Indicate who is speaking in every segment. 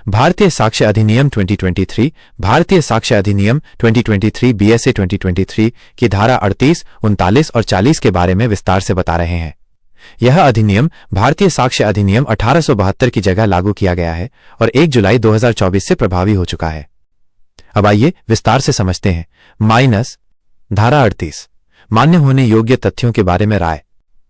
Speaker 1: भारतीय साक्ष्य अधिनियम 2023 भारतीय साक्ष्य अधिनियम 2023 BSA 2023 की धारा 38, 39 और 40 के बारे में विस्तार से बता रहे हैं। यह अधिनियम भारतीय साक्ष्य अधिनियम 1872 की जगह लागू किया गया है और 1 जुलाई 2024 से प्रभावी हो चुका है। अब आइए विस्तार से समझते हैं। धारा 38, मान्य होने योग्य तथ्यों के बारे में राय।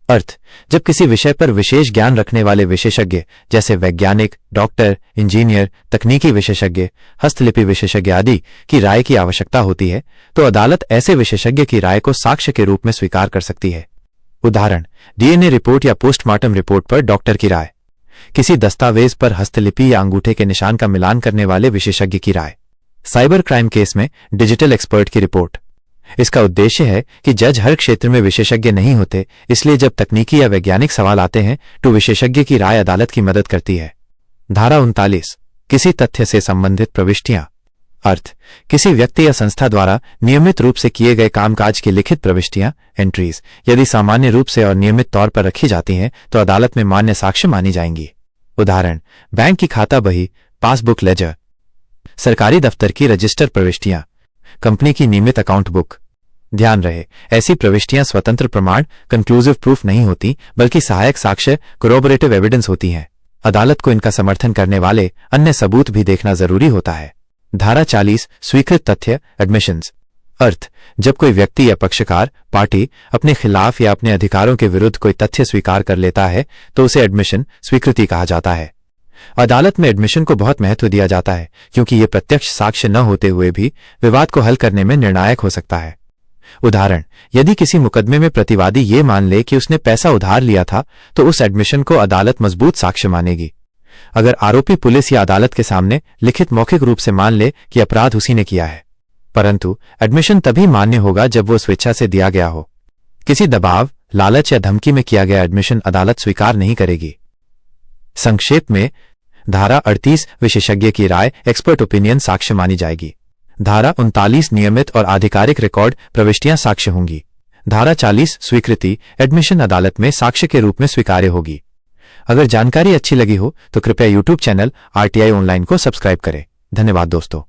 Speaker 1: अर्थ, जब किसी विषय पर विशेष ज्ञान रखने वाले विशेषज्ञ जैसे वैज्ञानिक, डॉक्टर, इंजीनियर, तकनीकी विशेषज्ञ, हस्तलिपि विशेषज्ञ आदि की राय की आवश्यकता होती है तो अदालत ऐसे विशेषज्ञ की राय को साक्ष्य के रूप में स्वीकार कर सकती है। उदाहरण, डीएनए रिपोर्ट या पोस्टमार्टम रिपोर्ट पर डॉक्टर की राय, किसी दस्तावेज पर हस्तलिपि या अंगूठे के निशान का मिलान करने वाले विशेषज्ञ की राय, साइबर क्राइम केस में डिजिटल एक्सपर्ट की रिपोर्ट। इसका उद्देश्य है कि जज हर क्षेत्र में विशेषज्ञ नहीं होते, इसलिए जब तकनीकी या वैज्ञानिक सवाल आते हैं तो विशेषज्ञ की राय अदालत की मदद करती है। धारा 39, किसी तथ्य से संबंधित प्रविष्टियां। अर्थ, किसी व्यक्ति या संस्था द्वारा नियमित रूप से किए गए कामकाज की लिखित प्रविष्टियां, एंट्रीज, यदि सामान्य रूप से और नियमित तौर पर रखी जाती हैं तो अदालत में मान्य साक्ष्य मानी जाएंगी। उदाहरण, बैंक की खाता बही, पासबुक लेजर, सरकारी दफ्तर की रजिस्टर प्रविष्टियां, कंपनी की नियमित अकाउंट बुक। ध्यान रहे, ऐसी प्रविष्टियां स्वतंत्र प्रमाण, कंक्लूसिव प्रूफ नहीं होती, बल्कि सहायक साक्ष्य, कोरोबोरेटिव एविडेंस होती हैं। अदालत को इनका समर्थन करने वाले अन्य सबूत भी देखना जरूरी होता है। धारा 40, स्वीकृत तथ्य, एडमिशंस। अर्थ, जब कोई व्यक्ति या पक्षकार, पार्टी अपने खिलाफ या अपने अधिकारों के विरुद्ध कोई तथ्य स्वीकार कर लेता है तो उसे एडमिशन, स्वीकृति कहा जाता है। अदालत में एडमिशन को बहुत महत्व दिया जाता है क्योंकि यह प्रत्यक्ष साक्ष्य न होते हुए भी विवाद को हल करने में निर्णायक हो सकता है। उदाहरण, यदि किसी मुकदमे में प्रतिवादी ये मान ले कि उसने पैसा उधार लिया था तो उस एडमिशन को अदालत मजबूत साक्ष्य मानेगी। अगर आरोपी पुलिस या अदालत के सामने लिखित मौखिक रूप से मान ले कि अपराध उसी ने किया है, परंतु एडमिशन तभी मान्य होगा जब वो स्वेच्छा से दिया गया हो। किसी दबाव, लालच या धमकी में किया गया एडमिशन अदालत स्वीकार नहीं करेगी। संक्षेप में, धारा 38 विशेषज्ञ की राय, एक्सपर्ट ओपिनियन साक्ष्य मानी जाएगी। धारा 39 नियमित और आधिकारिक रिकॉर्ड प्रविष्टियां साक्ष्य होंगी। धारा 40 स्वीकृति, एडमिशन अदालत में साक्ष्य के रूप में स्वीकार्य होगी। अगर जानकारी अच्छी लगी हो तो कृपया YouTube चैनल RTI ऑनलाइन को सब्सक्राइब करें। धन्यवाद दोस्तों।